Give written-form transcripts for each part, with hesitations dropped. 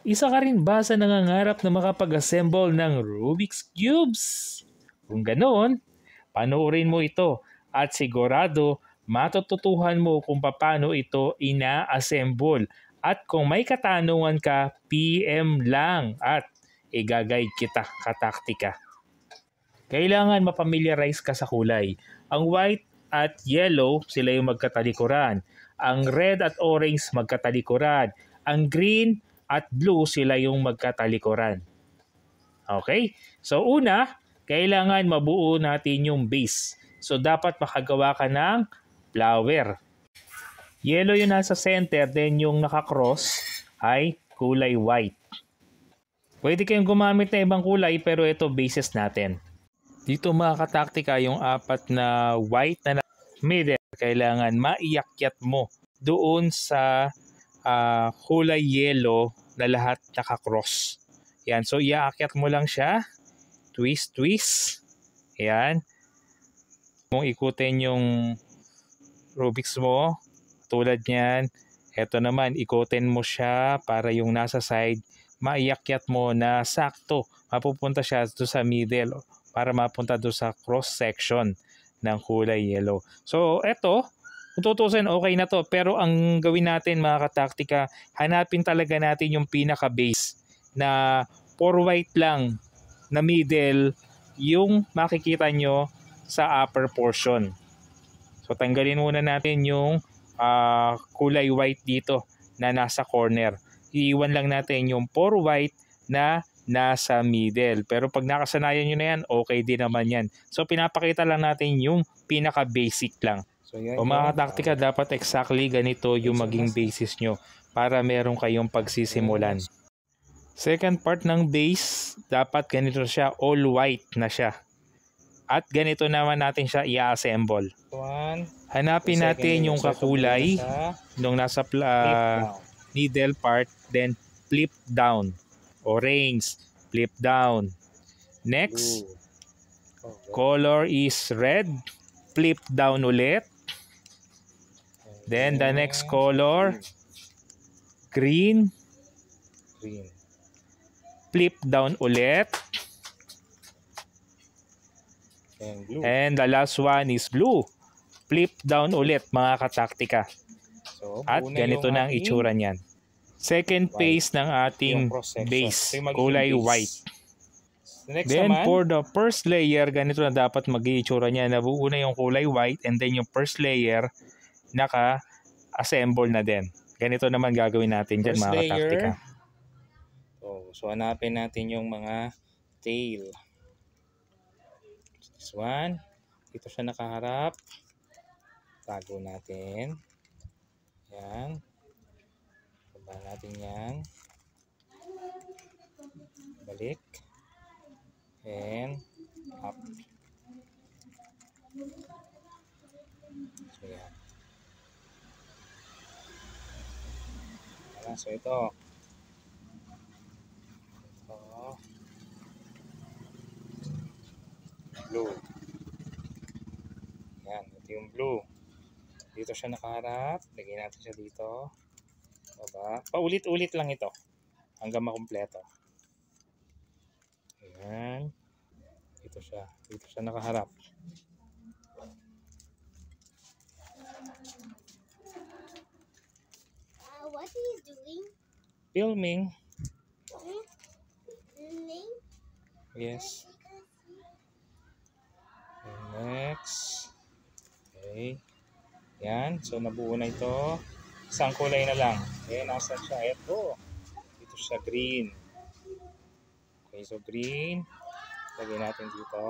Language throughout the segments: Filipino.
Isa ka rin ba sa nangangarap na makapag-assemble ng Rubik's Cubes? Kung ganoon, panoorin mo ito at sigurado matututuhan mo kung paano ito ina-assemble. At kung may katanungan ka, PM lang at igagay kita kataktika. Kailangan mapamiliarize ka sa kulay. Ang white at yellow, sila yung magkatalikuran. Ang red at orange, magkatalikuran. Ang green at blue, sila yung magkatalikuran. Okay? So una, kailangan mabuo natin yung base. So dapat makagawa ka ng flower. Yellow yung nasa center, then yung nakakross ay kulay white. Pwede kayong gumamit ng ibang kulay pero ito bases natin. Dito mga kataktika, yung apat na white na middle, kailangan maiakyat mo doon sa kulay yellow na lahat nakakross. Yan, so iaakyat mo lang siya. Twist, twist. Yan. Kung ikutin yung Rubik's mo, tulad niyan, eto naman, ikutin mo siya para yung nasa side, maiakyat mo na sakto. Mapupunta siya doon sa middle para mapunta doon sa cross section ng kulay yellow. So, eto, kung tutusin, okay na to. Pero ang gawin natin mga kataktika, hanapin talaga natin yung pinaka-base na 4 white lang na middle yung makikita nyo sa upper portion. So, tanggalin muna natin yung kulay white dito na nasa corner. Iiwan lang natin yung 4 white na nasa middle. Pero pag nakasanayan nyo na yan, okay din naman yan. So, pinapakita lang natin yung pinaka-basic lang. So, mga kataktika, dapat exactly ganito yung maging basis nyo para meron kayong pagsisimulan. Second part ng base, dapat ganito siya, all white na siya. At ganito naman natin siya i-assemble. Hanapin natin yung kakulay nung nasa middle part, then flip down. Orange, flip down. Next, color is red, flip down ulit. Then the next color, green, flip down ulit. And the last one is blue, flip down ulit mga kataktika. At ganito na ang itsura niyan. Second phase ng ating base, kulay white. Then for the first layer, ganito na dapat mag-iitsura niya. Nabuo na yung kulay white and then yung first layer naka-assemble na din. Ganito naman gagawin natin dyan mga kataktika. So hanapin natin yung mga tail. This one, dito siya nakaharap. Tago natin. Yan. Baba natin yan. Balik. And up. So yan. So ito. Blue. Yan, ito yung blue. Dito siya nakaharap. Lagyan natin siya dito. Baba. Paulit-ulit lang ito. Hanggang makumpleto. Ayan. Dito siya. Dito siya nakaharap. What are you doing? Filming. Filming? Yes. And next. Okay. Yan. So, nabuo na ito. Isang kulay na lang. Okay, nasa siya. Ito. Dito siya green. Okay, so green. Lagyan natin dito.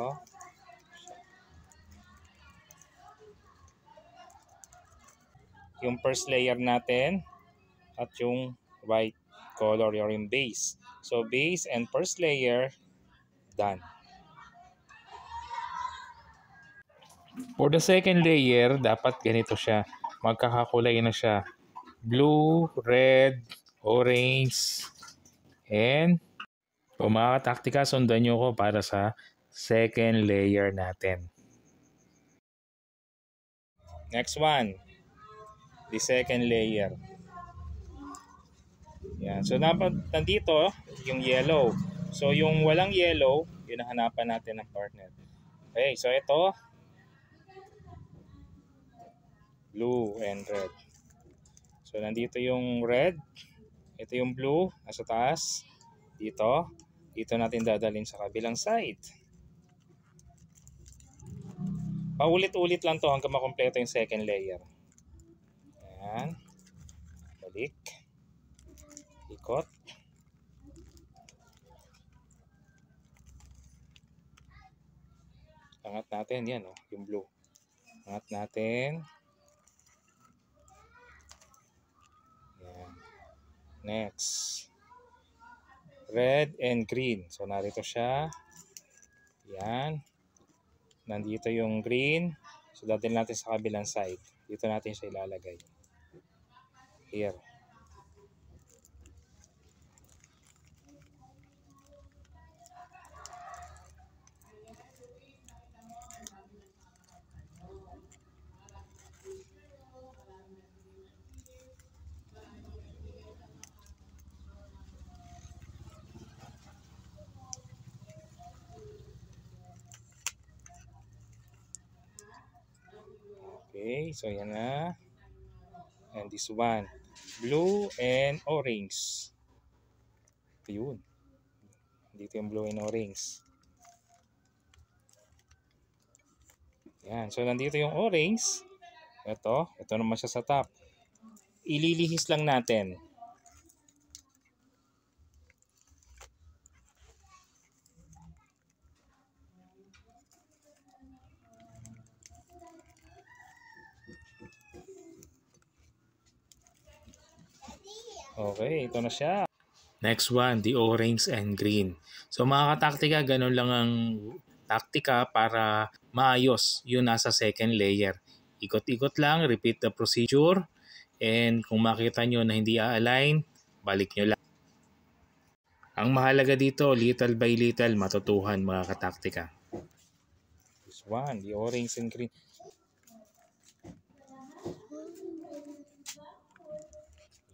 Yung first layer natin at yung white color yung base. So, base and first layer, done. For the second layer, dapat ganito siya. Magkakakulay na siya. Blue, red, orange, and kung mga kataktika, sundan nyo ko para sa second layer natin. Next one. The second layer. Yan. So nandito yung yellow. So yung walang yellow, yun ang hanapan natin ng partner. Okay, so ito blue and red. So nandito yung red, ito yung blue nasa taas. Dito natin dadalhin sa kabilang side. Paulit-ulit lang to hanggang makompleto yung second layer. Ayan. Balik. Ikot. Angat natin. Yan oh, yung blue. Angat natin. Yan. Next. Red and green. So narito siya. Yan. Nandito yung green. So dadalhin natin sa kabilang side. Dito natin siya ilalagay. Here. Okay, so yan na. And this one, blue and orange. Ito yun. Dito yung blue and orange. Yan, so nandito yung orange. Ito naman siya sa top. Ililihis lang natin. Okay, ito na siya. Next one, the orange and green. So mga kataktika, ganun lang ang taktika para maayos yung nasa second layer. Ikot-ikot lang, repeat the procedure, and kung makita nyo na hindi a-align, balik nyo lang. Ang mahalaga dito, little by little, matutuhan mga kataktika. This one, the orange and green.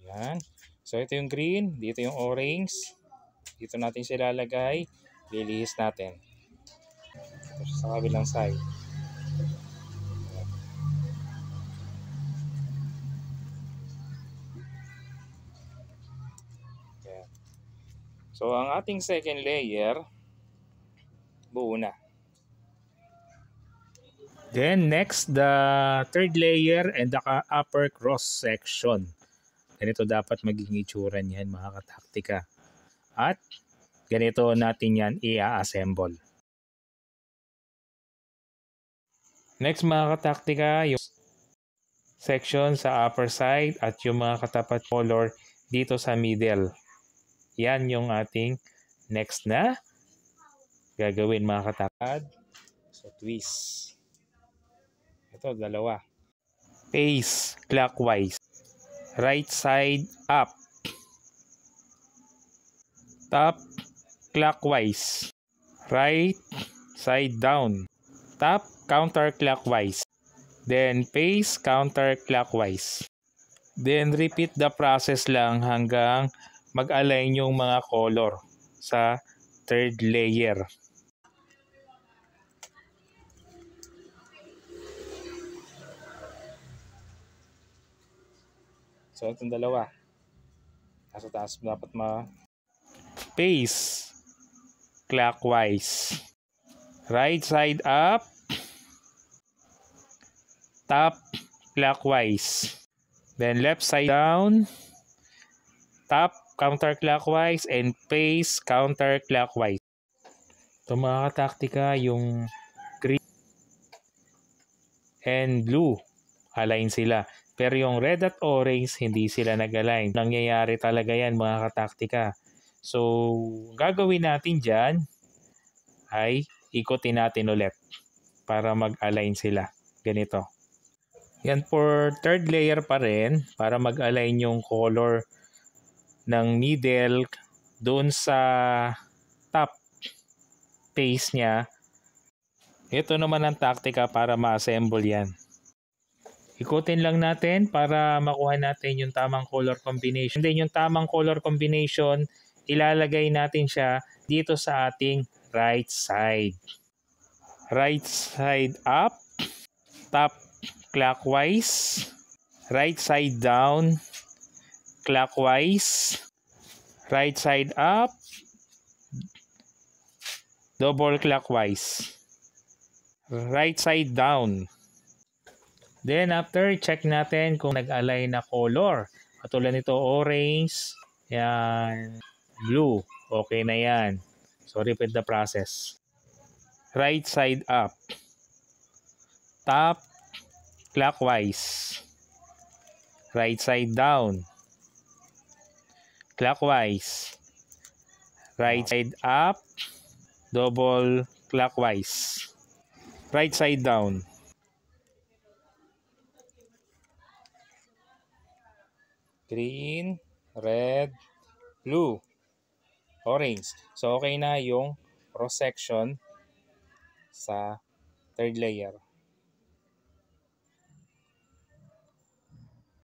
Yan. So ito yung green, dito yung orange. Dito natin siya ilalagay. Lilihis natin. Ito siya sa kabilang side. Yan. So ang ating second layer, buo na. Then next, the third layer and the upper cross section. Ganito dapat maging itsura niyan mga kataktika. At ganito natin yan i-assemble. Next mga kataktika, yung section sa upper side at yung mga katapat color dito sa middle. Yan yung ating next na gagawin mga kataktika. So twist. Ito, dalawa. Face clockwise. Right side up. Top clockwise. Right side down. Top counterclockwise. Then face counterclockwise. Then repeat the process lang hanggang mag-align yung mga color sa third layer. So itong dalawa. Nasa taas dapat Face clockwise. Right side up. Top clockwise. Then left side down. Top counterclockwise and face counterclockwise. Ito mga kataktika, yung green and blue, align sila. Pero yung red at orange, hindi sila nag-align. Nangyayari talaga yan mga kataktika. So, gagawin natin dyan ay ikutin natin ulit para mag-align sila. Ganito. Yan for third layer pa rin para mag-align yung color ng middle doon sa top face niya. Ito naman ang taktika para ma-assemble yan. Ikutin lang natin para makuha natin yung tamang color combination. Then yung tamang color combination, ilalagay natin siya dito sa ating right side. Right side up, top clockwise, right side down, clockwise, right side up, double clockwise, right side down. Then after, check natin kung nag-align na color. Katulad nito, orange, yan, blue. Okay na yan. So repeat the process. Right side up. Top, clockwise. Right side down. Clockwise. Right side up, double clockwise. Right side down. Green, red, blue, orange. So, okay na yung cross section sa third layer.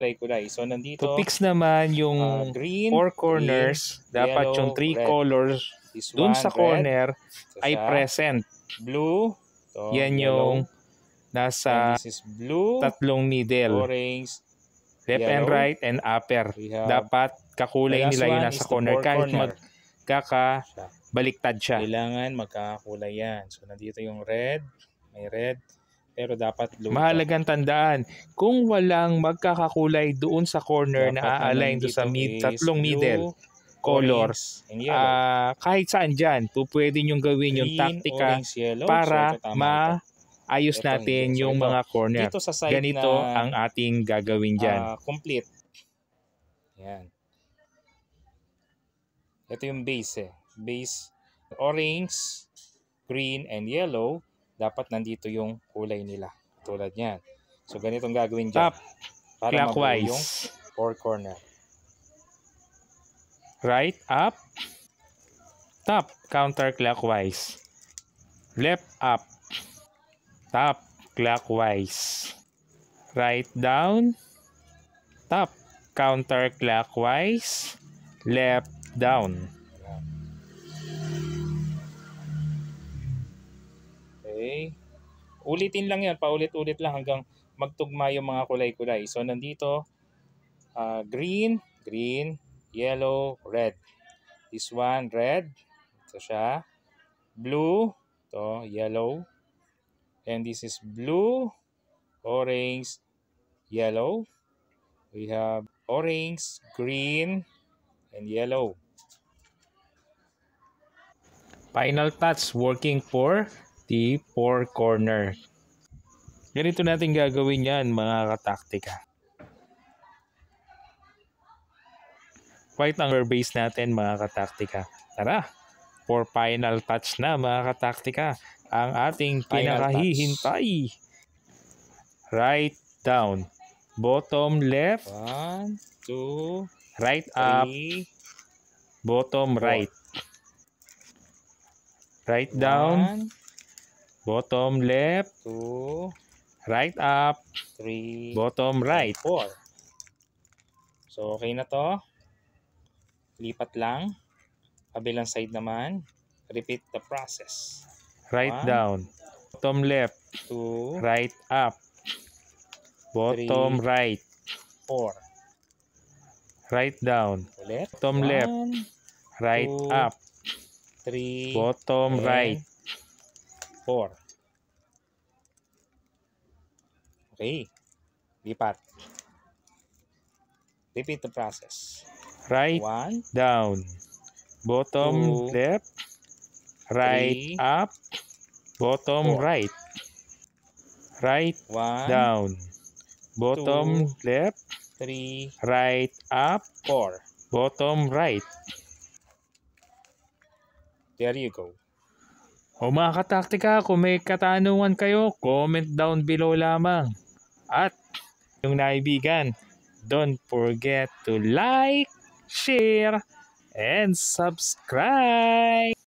Kulay-kulay. So, nandito, To fix naman yung green, four corners, green, dapat yellow, yung three red. colors This dun one, sa red. corner So, ay siya, present. blue, to, Yan yellow, yung nasa and this is blue, tatlong middle. orange, Left and yellow. right and upper. We have, Dapat kakulay the last nila yung one nasa is the corner. four Kahit corner. magkakabaliktad siya. Kailangan magkakakulay yan. So, nandito yung red, may red, pero dapat blue. Mahalagang tandaan, kung walang magkakakulay doon sa corner na a-align doon sa tatlong middle color, kahit saan dyan, pwede nyo gawin yung taktika orange, yellow. para So, maayos natin yung mga corner. Dito sa side Ganito na, ang ating gagawin dyan. complete. Yan. Ito yung base eh. Base, orange, green, and yellow. Dapat nandito yung kulay nila. Tulad yan. So, ganitong gagawin dyan. Top, para mabuo clockwise. yung four corner. Right, up, top, counterclockwise. Left, up, top, clockwise. Right, down, top, counterclockwise. Left, down. Okay. Ulitin lang yan. Paulit-ulit lang hanggang magtugma yung mga kulay-kulay. So, nandito, green, green, yellow, red. This one, red. Ito siya. Blue. Ito, yellow. And this is blue, orange, yellow. We have orange, green, and yellow. Final touch, working for the four corner. Ganito natin gagawin yan, mga kataktika. White ang base natin, mga kataktika. Tara, for final touch na, mga kataktika. Ang ating pinakahihintay. Right, down. Bottom, left. 1, 2, Right, up. 3, Bottom, right. Right, down. 1, Bottom, left. 2, Right, up. 3, Bottom, right. 4. So, okay na to. Lipat lang. Kabilang side naman. Repeat the process. Right, 1, down. Bottom, left. 2, Right, up. Bottom, 3, right. 4. Right, down. Ulit. Bottom, left. 1, Right, 2, up. 3, Bottom, and right. 4. Okay. Lipat. Repeat the process. Right, 1, down. Bottom, 2, left. Right, 3, up. Bottom, 4. right. Right, 1, down. Bottom, left. 3, Right, up. 4. Bottom, right. There you go. O mga kataktika, kung may katanungan kayo, comment down below lamang. At yung naibigan, don't forget to like, share, and subscribe.